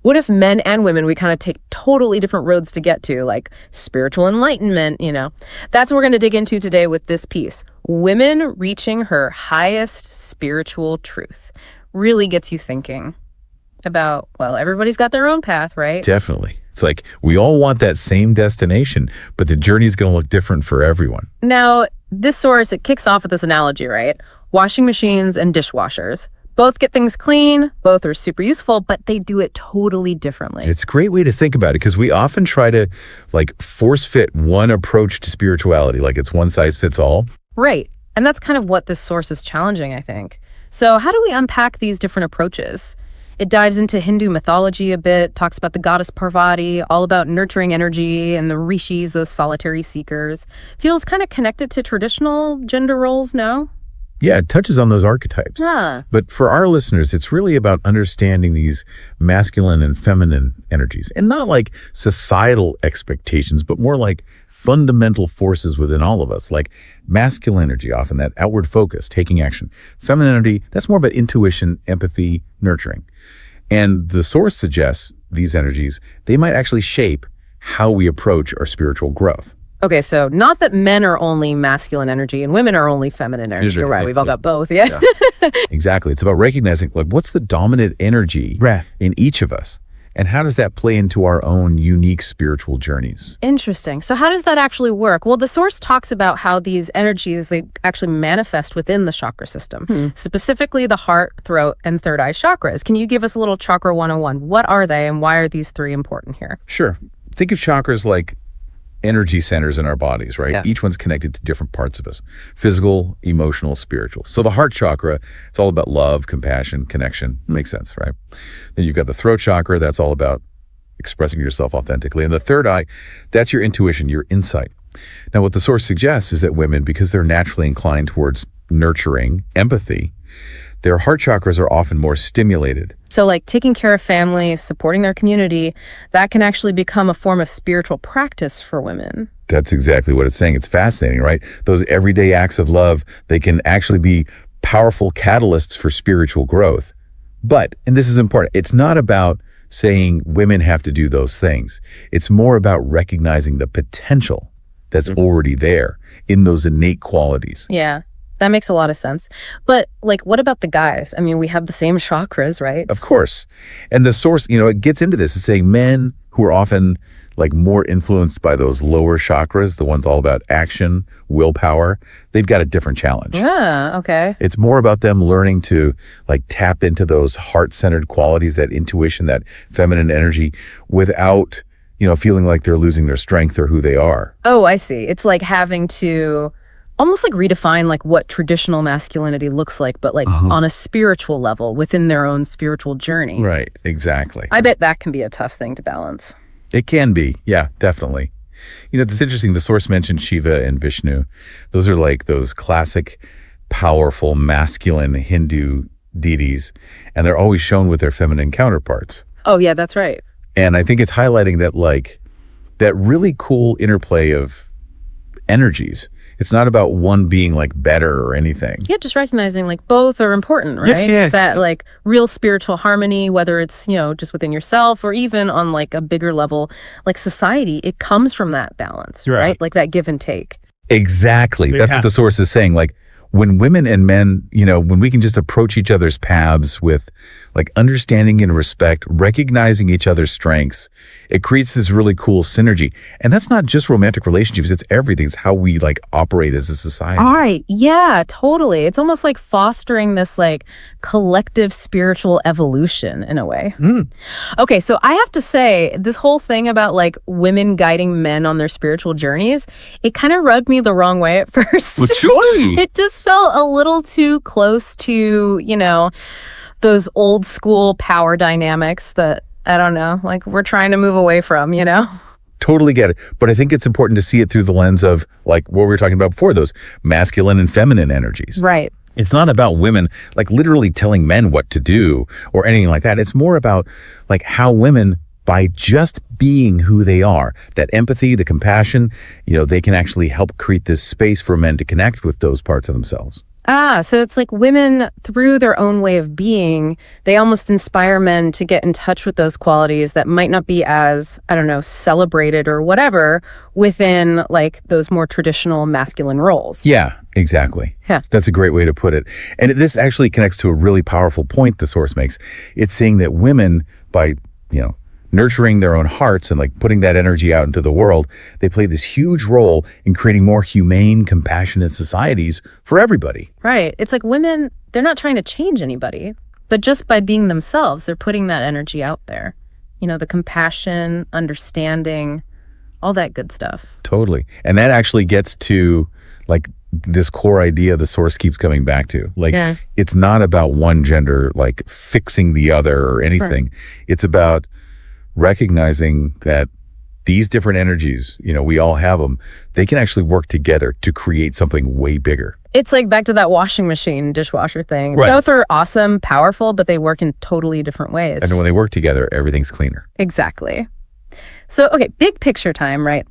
What if men and women, we kind of take totally different roads to get to, like spiritual enlightenment, That's what we're going to dig into today with this piece. Women reaching her highest spiritual truth. Really gets you thinking about, well, everybody's got their own path, right? Definitely. It's like we all want that same destination, but the journey's going to look different for everyone. Now, this source, it kicks off with this analogy, right? Washing machines and dishwashers. Both get things clean, both are super useful, but they do it totally differently. It's a great way to think about it because we often try to force fit one approach to spirituality, like it's one size fits all. Right. And that's kind of what this source is challenging, I think. So how do we unpack these different approaches? It dives into Hindu mythology a bit, talks about the goddess Parvati, all about nurturing energy, and the rishis, those solitary seekers. Feels kind of connected to traditional gender roles, no? Yeah, it touches on those archetypes. Huh. But for our listeners, it's really about understanding these masculine and feminine energies. And not like societal expectations, but more like fundamental forces within all of us. Like masculine energy, often that outward focus, taking action. Feminine energy, that's more about intuition, empathy, nurturing. And the source suggests these energies, they might actually shape how we approach our spiritual growth. Okay, so not that men are only masculine energy and women are only feminine energy. You're right, we've all got both, yeah. Exactly. It's about recognizing, what's the dominant energy in each of us? And how does that play into our own unique spiritual journeys? Interesting. So how does that actually work? Well, the source talks about how these energies, they actually manifest within the chakra system, specifically the heart, throat, and third eye chakras. Can you give us a little chakra 101? What are they and why are these three important here? Sure. Think of chakras like energy centers in our bodies, right? Yeah. Each one's connected to different parts of us: physical, emotional, spiritual. So the heart chakra, it's all about love, compassion, connection. Makes sense, right? Then you've got the throat chakra, that's all about expressing yourself authentically. And the third eye, that's your intuition, your insight. Now, what the source suggests is that women, because they're naturally inclined towards nurturing, empathy, their heart chakras are often more stimulated. So like taking care of family, supporting their community, that can actually become a form of spiritual practice for women. That's exactly what it's saying. It's fascinating, right? Those everyday acts of love, they can actually be powerful catalysts for spiritual growth. But, and this is important, it's not about saying women have to do those things. It's more about recognizing the potential that's already there in those innate qualities. Yeah. That makes a lot of sense. But what about the guys? I mean, we have the same chakras, right? Of course. And the source, it gets into this. It's saying men who are often more influenced by those lower chakras, the ones all about action, willpower, they've got a different challenge. Yeah, okay. It's more about them learning to tap into those heart-centered qualities, that intuition, that feminine energy without, feeling like they're losing their strength or who they are. Oh, I see. It's like having to almost redefine what traditional masculinity looks like, but on a spiritual level within their own spiritual journey. Right, exactly. I bet that can be a tough thing to balance. It can be, yeah, definitely. It's interesting, the source mentioned Shiva and Vishnu. Those are those classic, powerful, masculine Hindu deities, and they're always shown with their feminine counterparts. Oh yeah, that's right. And I think it's highlighting that that really cool interplay of energies. It's not about one being better or anything. Yeah, just recognizing both are important, right? Yes, yeah. That real spiritual harmony, whether it's, just within yourself or even on a bigger level, society, it comes from that balance, right? That give and take. Exactly. That's what the source is saying. When women and men, when we can just approach each other's paths with understanding and respect, recognizing each other's strengths, it creates this really cool synergy. And that's not just romantic relationships, it's everything. It's how we operate as a society. All right. Yeah, totally. It's almost like fostering this collective spiritual evolution in a way. Okay, so I have to say, this whole thing about women guiding men on their spiritual journeys, it kind of rubbed me the wrong way at first. Well, surely. It just felt a little too close to, those old school power dynamics that, I don't know, we're trying to move away from, Totally get it. But I think it's important to see it through the lens of what we were talking about before, those masculine and feminine energies. Right. It's not about women literally telling men what to do or anything like that. It's more about how women, by just being who they are, that empathy, the compassion, they can actually help create this space for men to connect with those parts of themselves. So it's like women, through their own way of being, they almost inspire men to get in touch with those qualities that might not be as, I don't know, celebrated or whatever within like those more traditional masculine roles. Yeah, exactly. Yeah. That's a great way to put it. And this actually connects to a really powerful point the source makes. It's saying that women, by, nurturing their own hearts and like putting that energy out into the world, they play this huge role in creating more humane, compassionate societies for everybody. Right. It's like women, they're not trying to change anybody, but just by being themselves, they're putting that energy out there. The compassion, understanding, all that good stuff. Totally. And that actually gets to like this core idea the source keeps coming back to. Like, It's not about one gender, like fixing the other or anything. Right. It's about recognizing that these different energies, we all have them, they can actually work together to create something way bigger. It's like back to that washing machine, dishwasher thing. Right. Both are awesome, powerful, but they work in totally different ways. And when they work together, everything's cleaner. Exactly. So, okay, big picture time, right?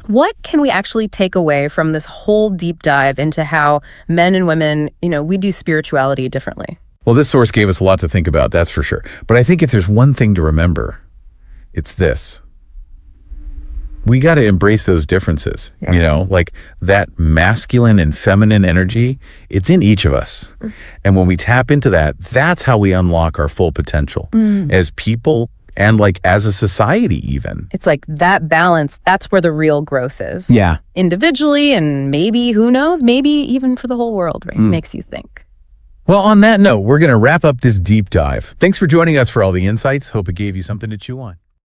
What can we actually take away from this whole deep dive into how men and women, we do spirituality differently? Well, this source gave us a lot to think about, that's for sure. But I think if there's one thing to remember, it's this. We got to embrace those differences, like that masculine and feminine energy, it's in each of us. And when we tap into that, that's how we unlock our full potential as people and like as a society even. It's like that balance, that's where the real growth is. Yeah. Individually and maybe, who knows, maybe even for the whole world, right? Makes you think. Well, on that note, we're going to wrap up this deep dive. Thanks for joining us for all the insights. Hope it gave you something to chew on.